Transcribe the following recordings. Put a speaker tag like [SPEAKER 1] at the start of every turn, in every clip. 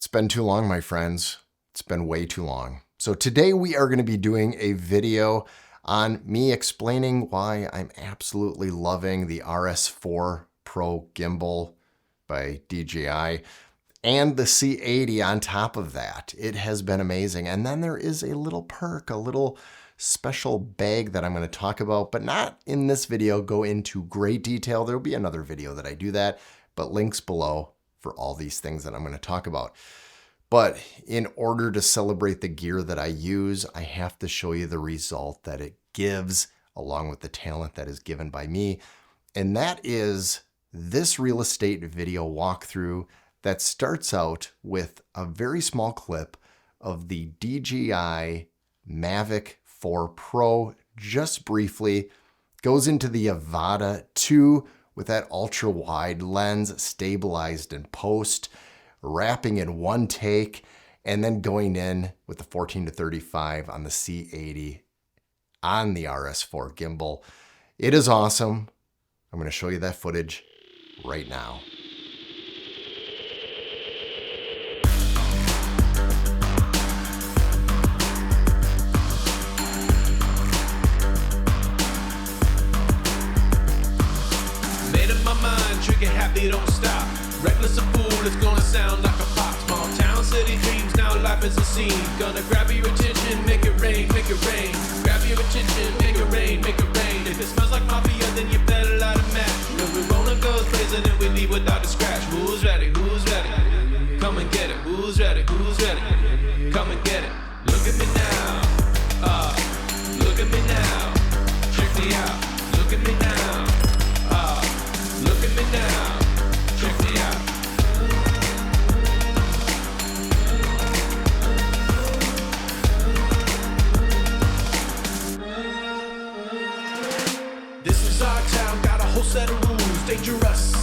[SPEAKER 1] been too long, my friends. It's been way too long. So today we are going to be doing a video on me explaining why I'm absolutely loving the RS4 Pro gimbal by DJI and the C80 on top of that. It has been amazing. And then there is a little perk, a little special bag that I'm going to talk about, but not in this video, go into great detail. There'll be another video that I do that, but links below for all these things that I'm going to talk about. But in order to celebrate the gear that I use, I have to show you the result that it gives along with the talent that is given by me. And that is this real estate video walkthrough that starts out with a very small clip of the DJI Mavic 4 Pro, just briefly, goes into the Avata 2 with that ultra wide lens stabilized in post, wrapping in one take, and then going in with the 14-35 on the C80 on the RS4 gimbal. It is awesome. I'm going to show you that footage right now.
[SPEAKER 2] Made up my mind, trigger happy, don't stop. Reckless a fool, it's gonna sound like a pop. Small town, city dreams, now life is a scene. Gonna grab your attention, make it rain, make it rain. Grab your attention, make it rain, make it rain. If it smells like mafia, then you better light a match. When we roll and goes blazing and we leave without a scratch. Who's ready, who's ready? Come and get it. Who's ready, who's ready? Come and get it. Look at me now, look at me now. Check me out, look at me now, look at me now. Check me out. This is our town, got a whole set of rules, dangerous.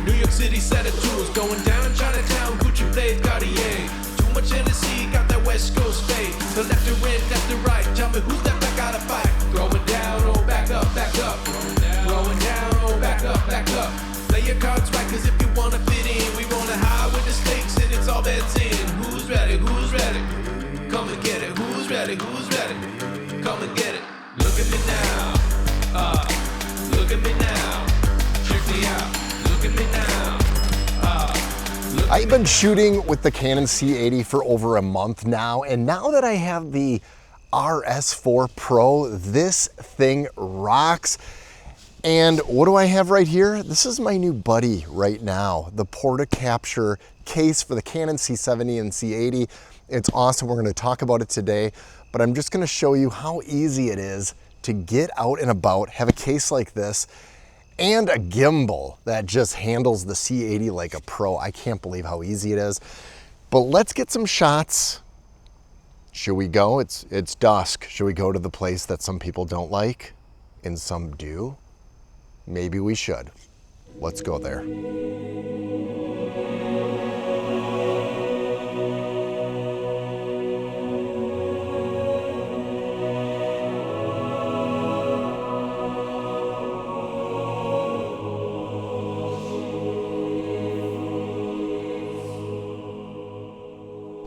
[SPEAKER 2] New York City set of tools, going down Chinatown, Gucci blade, Cartier. Too much Hennessy, got that West Coast fade. The left to right, left to right, tell me who's that back out of fight. Throwing down, oh back up, back up. Throwing down, oh back up, back up. Play your cards right, cause if you wanna fit in, we wanna high with the stakes and it's all bets in. Who's ready, who's ready? Come and get it. Who's ready, who's ready? Come and get it. Look at me now, look at me now. Check me out, look at me now,
[SPEAKER 1] I've been shooting with the Canon C80 for over a month now, and now that I have the RS4 Pro, this thing rocks. And what do I have right here? This is my new buddy right now, the Porta Capture case for the Canon C70 and C80. It's awesome. We're going to talk about it today, but I'm just going to show you how easy it is to get out and about, have a case like this, and a gimbal that just handles the C80 like a pro. I can't believe how easy it is. But let's get some shots. Should we go? It's dusk. Should we go to the place that some people don't like and some do? Maybe we should. Let's go there.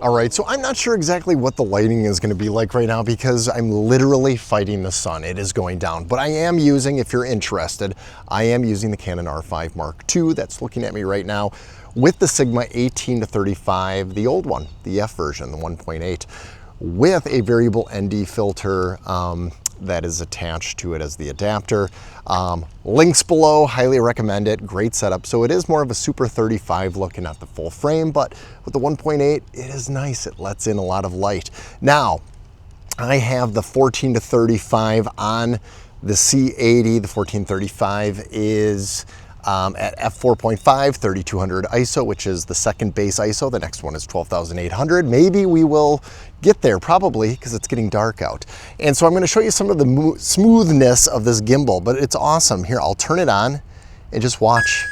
[SPEAKER 1] All right, so I'm not sure exactly what the lighting is gonna be like right now because I'm literally fighting the sun. It is going down, but I am using, if you're interested, I am using the Canon R5 Mark II that's looking at me right now with the Sigma 18-35, the old one, the F version, the 1.8, with a variable ND filter that is attached to it as the adapter. Links below, highly recommend it, great setup. So it is more of a Super 35 look and not the full frame, but with the 1.8, it is nice. It lets in a lot of light. Now, I have the 14-35 on the C80. The 14-35 is at f4.5, 3200 ISO, which is the second base ISO. The next one is 12,800. Maybe we will get there, probably, because it's getting dark out. And so I'm going to show you some of the smoothness of this gimbal, but it's awesome. Here, I'll turn it on and just watch.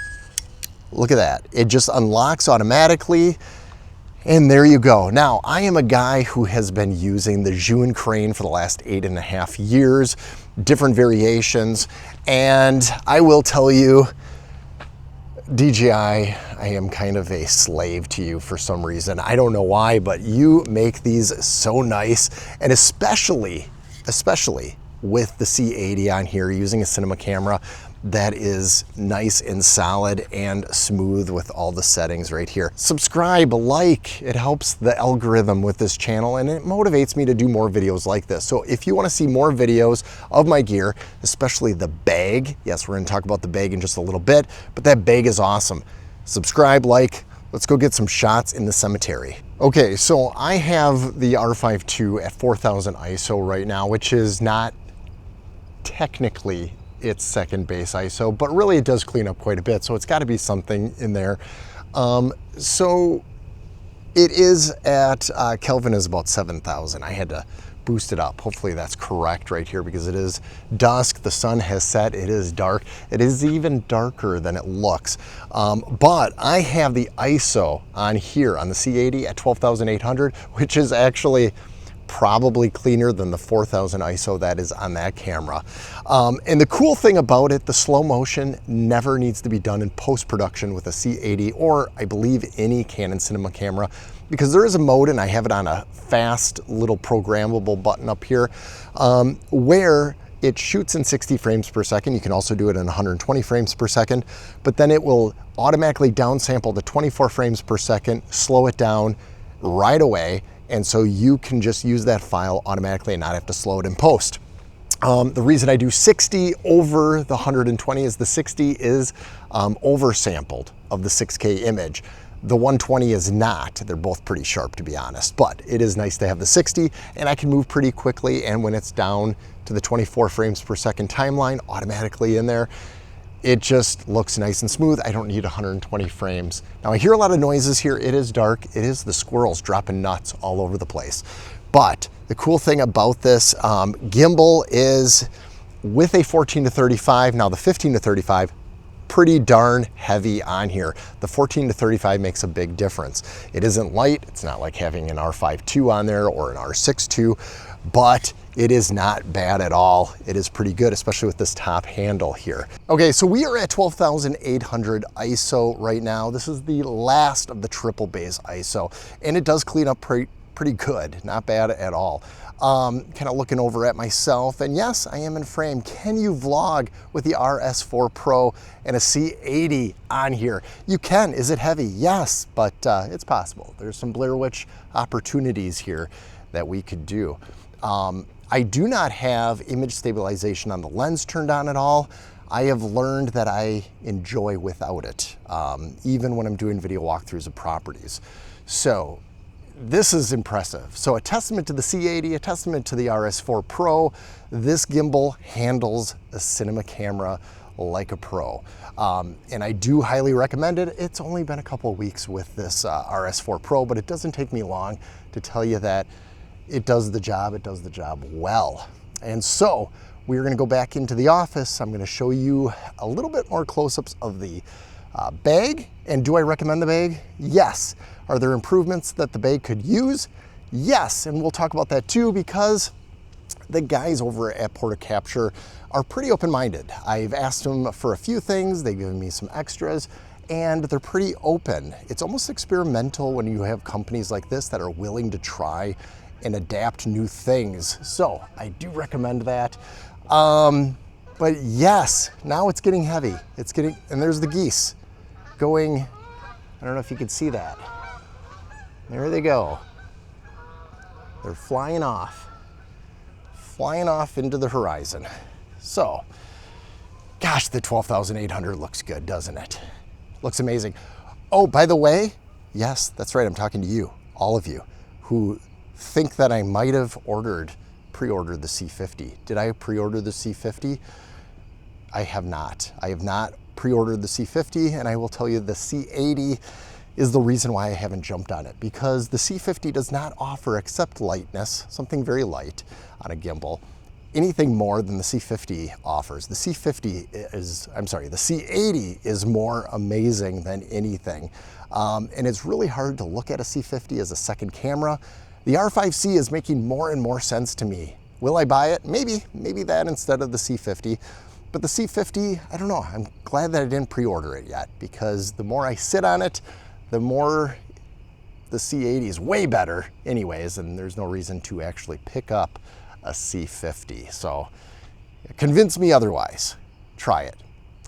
[SPEAKER 1] Look at that. It just unlocks automatically. And there you go. Now, I am a guy who has been using the Zhiyun crane for the last 8.5 years, different variations, and I will tell you, DJI, I am kind of a slave to you for some reason. I don't know why, but you make these so nice, and especially with the C80 on here, using a cinema camera that is nice and solid and smooth with all the settings right here. Subscribe, like, it helps the algorithm with this channel and it motivates me to do more videos like this. So if you want to see more videos of my gear, especially the bag, yes, we're going to talk about the bag in just a little bit, but that bag is awesome. Subscribe, like, let's go get some shots in the cemetery. Okay, so I have the R5 II at 4000 ISO right now, which is not technically its second base ISO, but really it does clean up quite a bit, so it's got to be something in there. So it is at Kelvin is about 7,000. I had to boost it up. Hopefully that's correct right here, because it is dusk, the sun has set, it is dark. It is even darker than it looks. But I have the ISO on here on the C80 at 12,800, which is actually probably cleaner than the 4000 ISO that is on that camera. And the cool thing about it, the slow motion never needs to be done in post-production with a C80, or I believe any Canon cinema camera, because there is a mode, and I have it on a fast little programmable button up here, where it shoots in 60 frames per second. You can also do it in 120 frames per second, but then it will automatically downsample to 24 frames per second, slow it down right away, and so you can just use that file automatically and not have to slow it in post. The reason I do 60 over the 120 is the 60 is oversampled of the 6K image. The 120 is not. They're both pretty sharp, to be honest, but it is nice to have the 60, and I can move pretty quickly, and when it's down to the 24 frames per second timeline automatically in there, it just looks nice and smooth. I don't need 120 frames. Now I hear a lot of noises here. It is dark. It is the squirrels dropping nuts all over the place. But the cool thing about this gimbal is with a 14 to 35, now the 15 to 35, pretty darn heavy on here. The 14 to 35 makes a big difference. It isn't light. It's not like having an R5 II on there or an R6 II, but it is not bad at all. It is pretty good, especially with this top handle here. Okay, so we are at 12,800 ISO right now. This is the last of the triple base ISO, and it does clean up pretty good, not bad at all. Kind of looking over at myself, and yes, I am in frame. Can you vlog with the RS4 Pro and a C80 on here? You can. Is it heavy? Yes, but it's possible. There's some Blair Witch opportunities here that we could do. I do not have image stabilization on the lens turned on at all. I have learned that I enjoy without it, even when I'm doing video walkthroughs of properties. So this is impressive. So a testament to the C80, a testament to the RS4 Pro. This gimbal handles a cinema camera like a pro. And I do highly recommend it. It's only been a couple of weeks with this RS4 Pro, but it doesn't take me long to tell you that it does the job well. And so we're gonna go back into the office. I'm gonna show you a little bit more close-ups of the bag. And do I recommend the bag? Yes. Are there improvements that the bag could use? Yes, and we'll talk about that too, because the guys over at Porta Capture are pretty open-minded. I've asked them for a few things, they've given me some extras, and they're pretty open. It's almost experimental when you have companies like this that are willing to try and adapt new things. So I do recommend that. But yes, now it's getting heavy. And there's the geese going, I don't know if you can see that. There they go. They're flying off into the horizon. So, gosh, the 12,800 looks good, doesn't it? Looks amazing. Oh, by the way, yes, that's right, I'm talking to you, all of you, who think that I might have pre-ordered the C50. Did I pre-order the C50? I have not. I have not pre-ordered the C50, and I will tell you the C80 is the reason why I haven't jumped on it, because the C50 does not offer, except lightness, something very light on a gimbal, anything more than the C50 offers. The C80 is more amazing than anything. And it's really hard to look at a C50 as a second camera. The R5C is making more and more sense to me. Will I buy it? Maybe that instead of the C50. But the C50, I don't know, I'm glad that I didn't pre-order it yet, because the more I sit on it, the more the C80 is way better anyways, and there's no reason to actually pick up a C50. So convince me otherwise. Try it.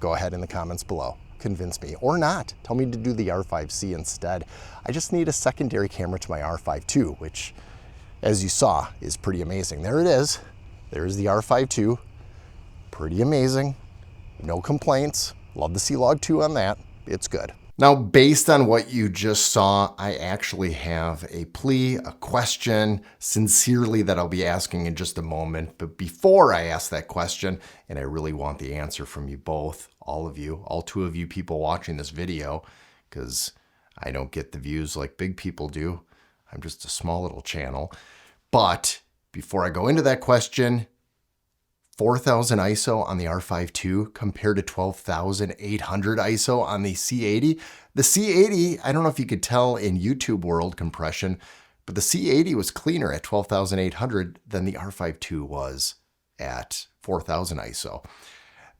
[SPEAKER 1] Go ahead in the comments below. Convince me, or not. Tell me to do the R5C instead. I just need a secondary camera to my R5 II, which, as you saw, is pretty amazing. There it is. There's the R5 II. Pretty amazing. No complaints. Love the C-Log 2 on that. It's good. Now, based on what you just saw, I actually have a plea, a question, sincerely, that I'll be asking in just a moment. But before I ask that question, and I really want the answer from you both, all of you, all 2 of you people watching this video, because I don't get the views like big people do. I'm just a small little channel. But before I go into that question, 4,000 ISO on the R5 II compared to 12,800 ISO on the C80. The C80, I don't know if you could tell in YouTube world compression, but the C80 was cleaner at 12,800 than the R5 II was at 4,000 ISO.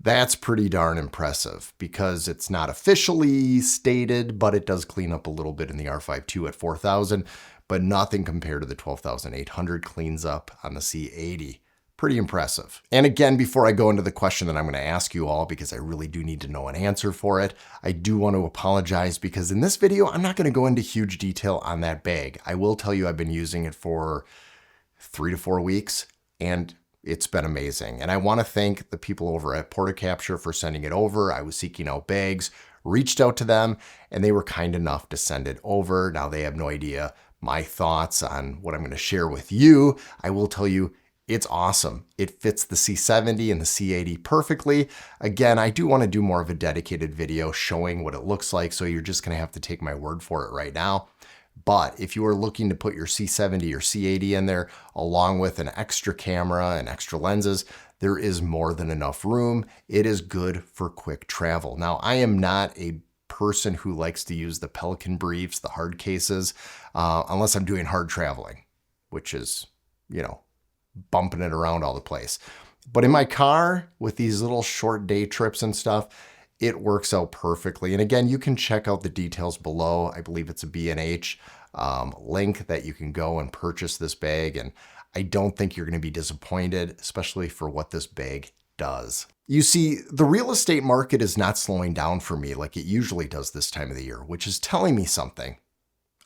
[SPEAKER 1] That's pretty darn impressive, because it's not officially stated, but it does clean up a little bit in the R5 II at 4,000, but nothing compared to the 12,800 cleans up on the C80. Pretty impressive. And again, before I go into the question that I'm going to ask you all, because I really do need to know an answer for it, I do want to apologize, because in this video, I'm not going to go into huge detail on that bag. I will tell you I've been using it for 3 to 4 weeks, and it's been amazing. And I want to thank the people over at Porta Capture for sending it over. I was seeking out bags, reached out to them, and they were kind enough to send it over. Now, they have no idea my thoughts on what I'm going to share with you. I will tell you, it's awesome. It fits the C70 and the C80 perfectly. Again, I do want to do more of a dedicated video showing what it looks like, so you're just going to have to take my word for it right now. But if you are looking to put your C70 or C80 in there, along with an extra camera and extra lenses, there is more than enough room. It is good for quick travel. Now, I am not a person who likes to use the Pelican briefs, the hard cases, unless I'm doing hard traveling, which is, you know, bumping it around all the place. But in my car, with these little short day trips and stuff, it works out perfectly. And again, you can check out the details below. I believe it's a B&H link that you can go and purchase this bag. And I don't think you're going to be disappointed, especially for what this bag does. You see, the real estate market is not slowing down for me like it usually does this time of the year, which is telling me something.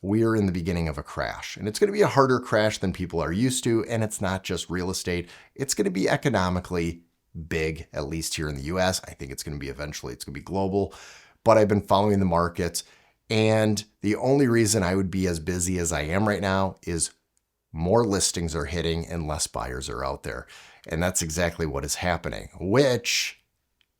[SPEAKER 1] We are in the beginning of a crash, and it's going to be a harder crash than people are used to. And it's not just real estate. It's going to be economically big, at least here in the US. I think it's going to be eventually, it's going to be global, but I've been following the markets. And the only reason I would be as busy as I am right now is more listings are hitting and less buyers are out there. And that's exactly what is happening, which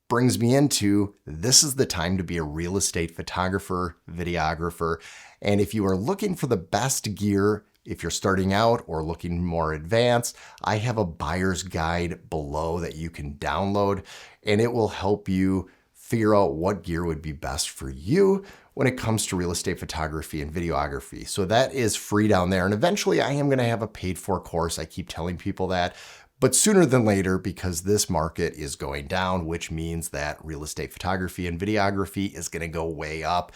[SPEAKER 1] brings me into, this is the time to be a real estate photographer, videographer. And if you are looking for the best gear, if you're starting out or looking more advanced, I have a buyer's guide below that you can download, and it will help you figure out what gear would be best for you when it comes to real estate photography and videography. So that is free down there. And eventually I am going to have a paid for course. I keep telling people that. But sooner than later, because this market is going down, which means that real estate photography and videography is going to go way up.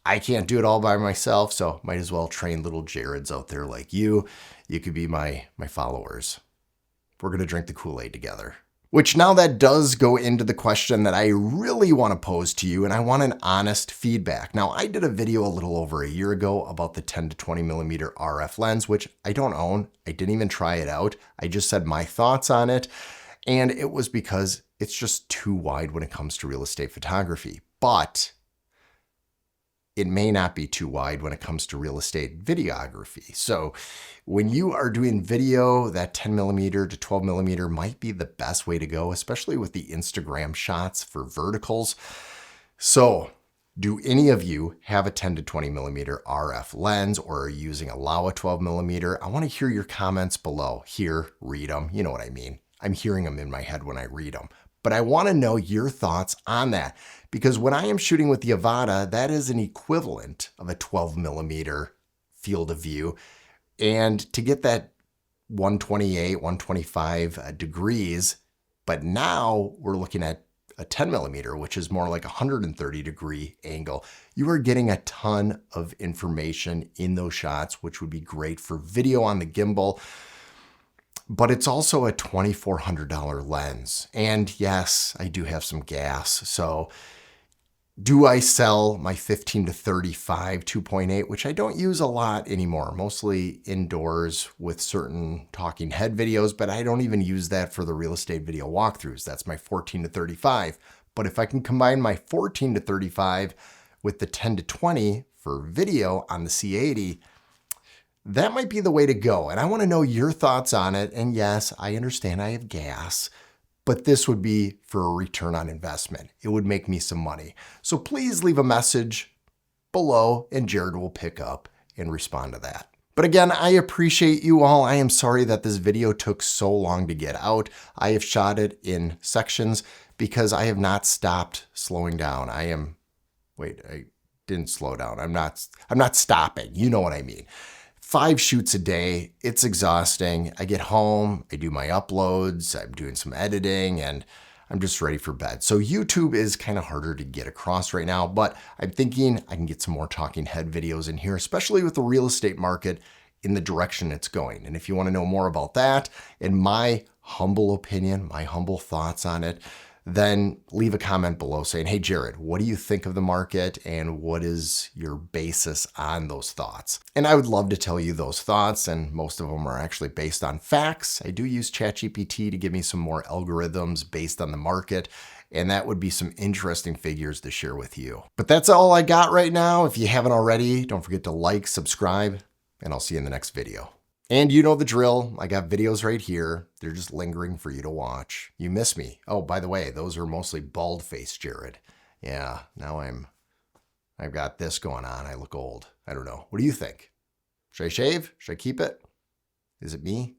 [SPEAKER 1] I can't do it all by myself, so might as well train little Jareds out there like you. You could be my followers. We're going to drink the Kool-Aid together. Which now that does go into the question that I really want to pose to you, and I want an honest feedback. Now, I did a video a little over a year ago about the 10 to 20 millimeter RF lens, which I don't own. I didn't even try it out. I just said my thoughts on it. And it was because it's just too wide when it comes to real estate photography. But it may not be too wide when it comes to real estate videography. So when you are doing video, that 10 millimeter to 12 millimeter might be the best way to go, especially with the Instagram shots for verticals. So do any of you have a 10 to 20 millimeter RF lens, or are you using a Laowa 12 millimeter? I want to hear your comments below. Here, read them. You know what I mean. I'm hearing them in my head when I read them. But I want to know your thoughts on that, because when I am shooting with the Avata, that is an equivalent of a 12 millimeter field of view. And to get that 128, 125 degrees, But now we're looking at a 10 millimeter, which is more like a 130-degree angle. You are getting a ton of information in those shots, which would be great for video on the gimbal. But it's also a $2,400 lens. And yes, I do have some gas. So do I sell my 15 to 35 2.8, which I don't use a lot anymore, mostly indoors with certain talking head videos, but I don't even use that for the real estate video walkthroughs. That's my 14 to 35. But if I can combine my 14 to 35 with the 10 to 20 for video on the C80, that might be the way to go. And I want to know your thoughts on it. And yes, I understand I have gas, but this would be for a return on investment. It would make me some money. So please leave a message below and Jared will pick up and respond to that. But again, I appreciate you all. I am sorry that this video took so long to get out. I have shot it in sections because I have not stopped slowing down. I didn't slow down. I'm not stopping. You know what I mean. 5 shoots a day, it's exhausting. I get home, I do my uploads, I'm doing some editing, and I'm just ready for bed. So YouTube is kind of harder to get across right now, but I'm thinking I can get some more talking head videos in here, especially with the real estate market in the direction it's going. And if you want to know more about that and my humble opinion, my humble thoughts on it, then leave a comment below saying, hey, Jared, what do you think of the market and what is your basis on those thoughts? And I would love to tell you those thoughts, and most of them are actually based on facts. I do use ChatGPT to give me some more algorithms based on the market, and that would be some interesting figures to share with you. But that's all I got right now. If you haven't already, don't forget to like, subscribe, and I'll see you in the next video. And you know the drill. I got videos right here. They're just lingering for you to watch. You miss me. Oh, by the way, those are mostly bald face Jared. Yeah, now I've got this going on. I look old. I don't know. What do you think? Should I shave? Should I keep it? Is it me?